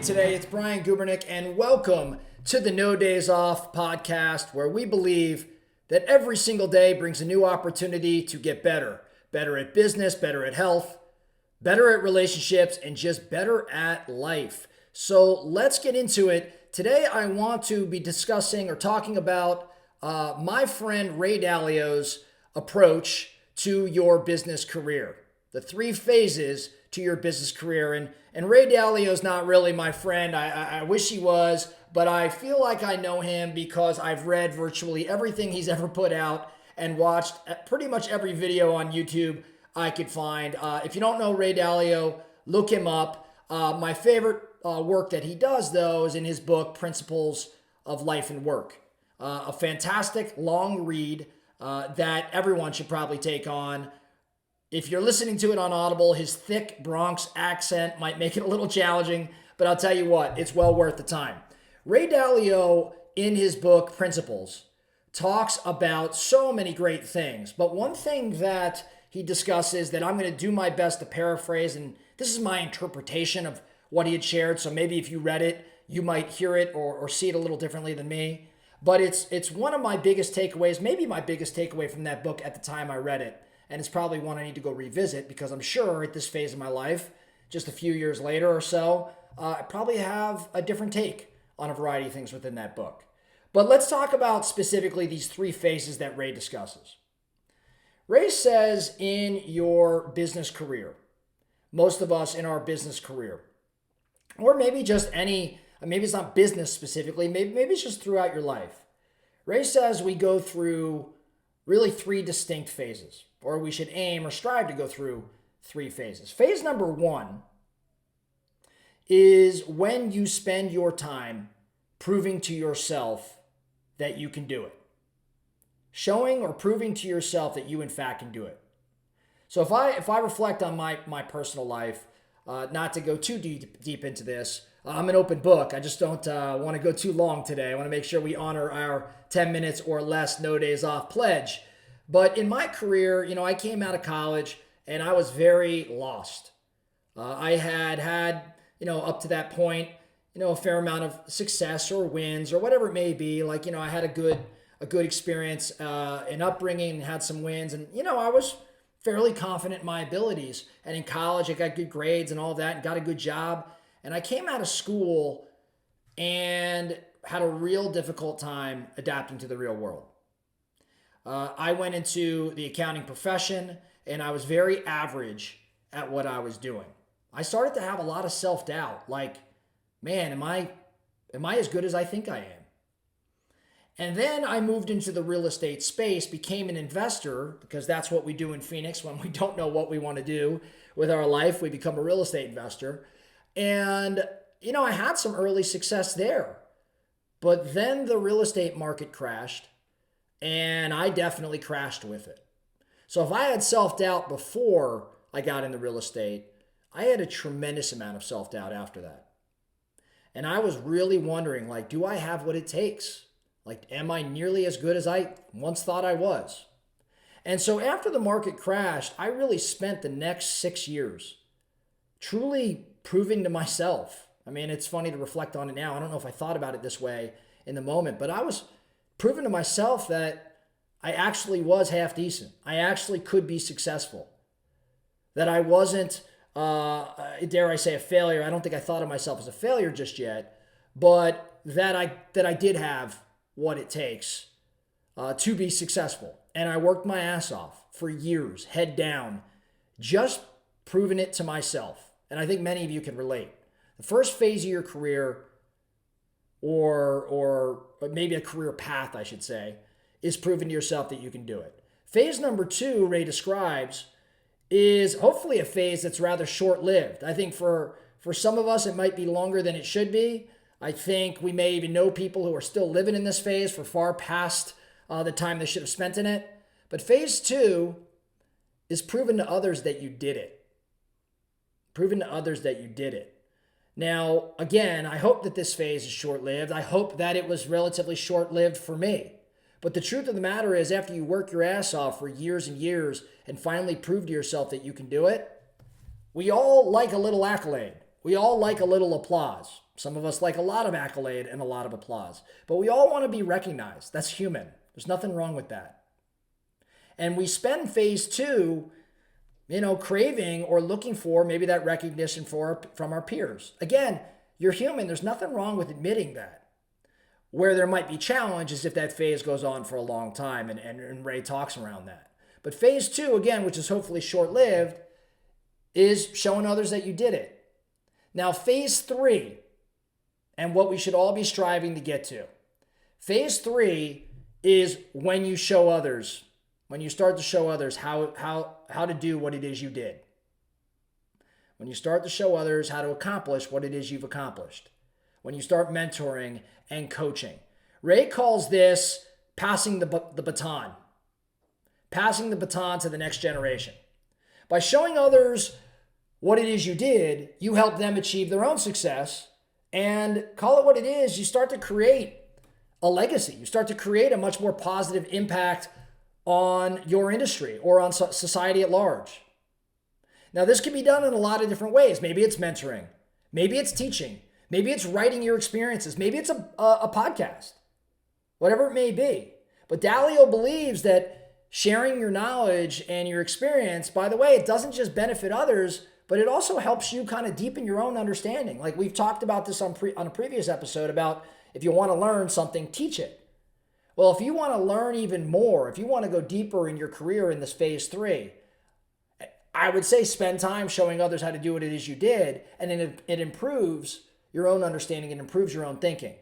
today. It's Brian Gubernick, and welcome to the No Days Off podcast, where we believe that every single day brings a new opportunity to get better. Better at business, better at health, better at relationships, and just better at life. So let's get into it. Today, I want to be discussing or talking about my friend Ray Dalio's approach to your business career. The 3 phases to your business career. And Ray Dalio is not really my friend. I wish he was, but I feel like I know him because I've read virtually everything he's ever put out and watched pretty much every video on YouTube I could find. If you don't know Ray Dalio, look him up. My favorite work that he does, though, is in his book, Principles of Life and Work. A fantastic long read that everyone should probably take on. If you're listening to it on Audible, his thick Bronx accent might make it a little challenging, but I'll tell you what, it's well worth the time. Ray Dalio, in his book, Principles, talks about so many great things, but one thing that he discusses that I'm going to do my best to paraphrase, and this is my interpretation of what he had shared, so maybe if you read it, you might hear it or see it a little differently than me, but it's one of my biggest takeaways, maybe my biggest takeaway from that book at the time I read it. And it's probably one I need to go revisit because I'm sure at this phase of my life, just a few years later or so, I probably have a different take on a variety of things within that book. But let's talk about specifically these 3 phases that Ray discusses. Ray says in your business career, most of us in our business career, or maybe just maybe it's not business specifically, maybe it's just throughout your life. Ray says we go through really 3 distinct phases. Or we should aim or strive to go through 3 phases. Phase number 1 is when you spend your time proving to yourself that you can do it. Showing or proving to yourself that you in fact can do it. So if I reflect on my personal life, not to go too deep into this, I'm an open book. I just don't want to go too long today. I want to make sure we honor our 10 minutes or less no days off pledge. But in my career, I came out of college and I was very lost. I had up to that point, a fair amount of success or wins or whatever it may be. Like, I had a good experience in upbringing and had some wins. And, I was fairly confident in my abilities. And in college, I got good grades and all that and got a good job. And I came out of school and had a real difficult time adapting to the real world. I went into the accounting profession and I was very average at what I was doing. I started to have a lot of self-doubt, like, man, am I as good as I think I am? And then I moved into the real estate space, became an investor, because that's what we do in Phoenix when we don't know what we want to do with our life. We become a real estate investor. And, I had some early success there. But then the real estate market crashed. And I definitely crashed with it. So if I had self-doubt before I got into real estate, I had a tremendous amount of self-doubt after that. And I was really wondering, do I have what it takes? Am I nearly as good as I once thought I was? And so after the market crashed, I really spent the next 6 years truly proving to myself. I mean, it's funny to reflect on it now. I don't know if I thought about it this way in the moment, but I was proving to myself that I actually was half decent. I actually could be successful. That I wasn't, dare I say, a failure. I don't think I thought of myself as a failure just yet, but that I did have what it takes to be successful. And I worked my ass off for years, head down, just proving it to myself. And I think many of you can relate. The first phase of your career, or maybe a career path, I should say, is proving to yourself that you can do it. Phase number 2, Ray describes, is hopefully a phase that's rather short-lived. I think for some of us, it might be longer than it should be. I think we may even know people who are still living in this phase for far past the time they should have spent in it. But phase 2 is proving to others that you did it. Proving to others that you did it. Now, again, I hope that this phase is short-lived. I hope that it was relatively short-lived for me. But the truth of the matter is, after you work your ass off for years and years and finally prove to yourself that you can do it, we all like a little accolade. We all like a little applause. Some of us like a lot of accolade and a lot of applause. But we all want to be recognized. That's human. There's nothing wrong with that. And we spend phase 2, craving or looking for maybe that recognition from our peers. Again, you're human. There's nothing wrong with admitting that. Where there might be challenge is if that phase goes on for a long time, and Ray talks around that. But phase 2, again, which is hopefully short-lived, is showing others that you did it. Now, phase 3, and what we should all be striving to get to. Phase 3 is when you show others, when you start to show others how to do what it is you did. When you start to show others how to accomplish what it is you've accomplished. When you start mentoring and coaching. Ray calls this passing the baton. Passing the baton to the next generation. By showing others what it is you did, you help them achieve their own success, and call it what it is, you start to create a legacy. You start to create a much more positive impact on your industry or on society at large. Now, this can be done in a lot of different ways. Maybe it's mentoring. Maybe it's teaching. Maybe it's writing your experiences. Maybe it's a podcast. Whatever it may be. But Dalio believes that sharing your knowledge and your experience, by the way, it doesn't just benefit others, but it also helps you kind of deepen your own understanding. Like we've talked about this on a previous episode about if you want to learn something, teach it. Well, if you want to learn even more, if you want to go deeper in your career in this phase 3, I would say spend time showing others how to do what it is you did, and it improves your own understanding and improves your own thinking.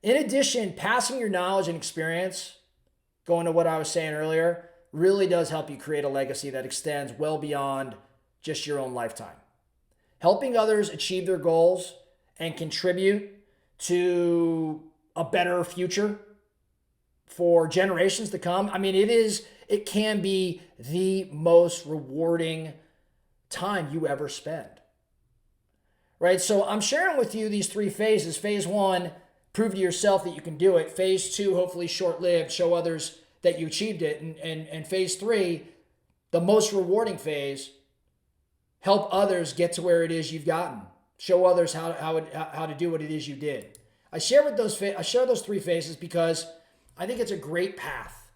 In addition, passing your knowledge and experience, going to what I was saying earlier, really does help you create a legacy that extends well beyond just your own lifetime. Helping others achieve their goals and contribute to a better future for generations to come. I mean, it can be the most rewarding time you ever spend. Right? So I'm sharing with you these 3 phases. Phase 1, prove to yourself that you can do it. Phase 2, hopefully short-lived, show others that you achieved it. And phase 3, the most rewarding phase, help others get to where it is you've gotten. Show others how to do what it is you did. I share those 3 phases because I think it's a great path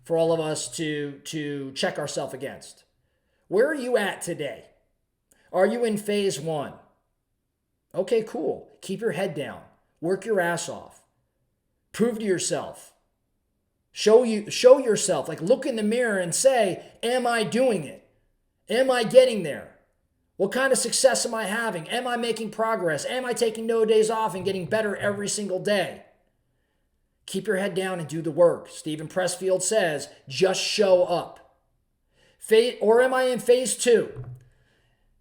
for all of us to check ourselves against. Where are you at today? Are you in phase 1? Okay, cool. Keep your head down. Work your ass off. Prove to yourself. Show yourself. Like look in the mirror and say, am I doing it? Am I getting there? What kind of success am I having? Am I making progress? Am I taking no days off and getting better every single day? Keep your head down and do the work. Stephen Pressfield says, just show up. Or am I in phase 2?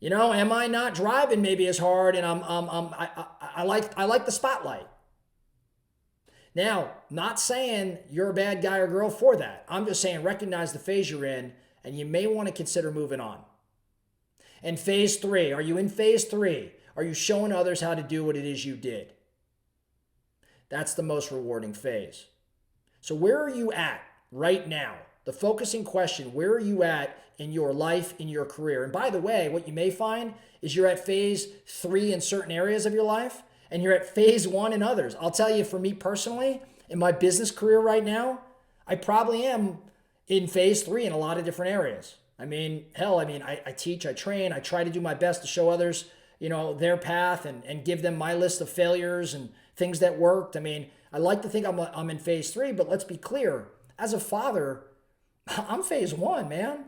Am I not driving maybe as hard and I like the spotlight? Now, not saying you're a bad guy or girl for that. I'm just saying recognize the phase you're in and you may want to consider moving on. And phase 3, are you in phase 3? Are you showing others how to do what it is you did? That's the most rewarding phase. So where are you at right now? The focusing question, where are you at in your life, in your career? And by the way, what you may find is you're at phase 3 in certain areas of your life, and you're at phase 1 in others. I'll tell you, for me personally, in my business career right now, I probably am in phase 3 in a lot of different areas. I teach, I train, I try to do my best to show others, their path and give them my list of failures and things that worked. I like to think I'm in phase 3, but let's be clear. As a father, I'm phase 1, man.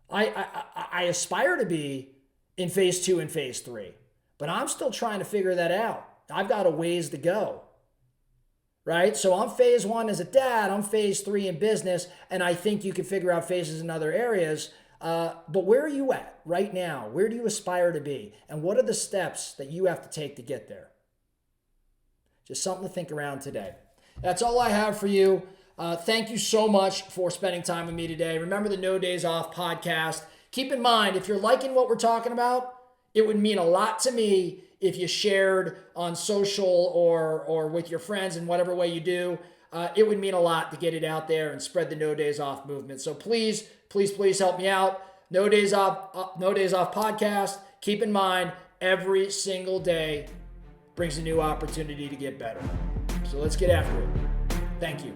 I aspire to be in phase 2 and phase 3, but I'm still trying to figure that out. I've got a ways to go, right? So I'm phase 1 as a dad, I'm phase 3 in business, and I think you can figure out phases in other areas. But where are you at right now? Where do you aspire to be? And what are the steps that you have to take to get there? Just something to think around today. That's all I have for you. Thank you so much for spending time with me today. Remember the No Days Off podcast. Keep in mind, if you're liking what we're talking about, it would mean a lot to me if you shared on social or with your friends in whatever way you do. It would mean a lot to get it out there and spread the No Days Off movement. So please help me out. No Days Off podcast. Keep in mind, every single day brings a new opportunity to get better. So let's get after it. Thank you.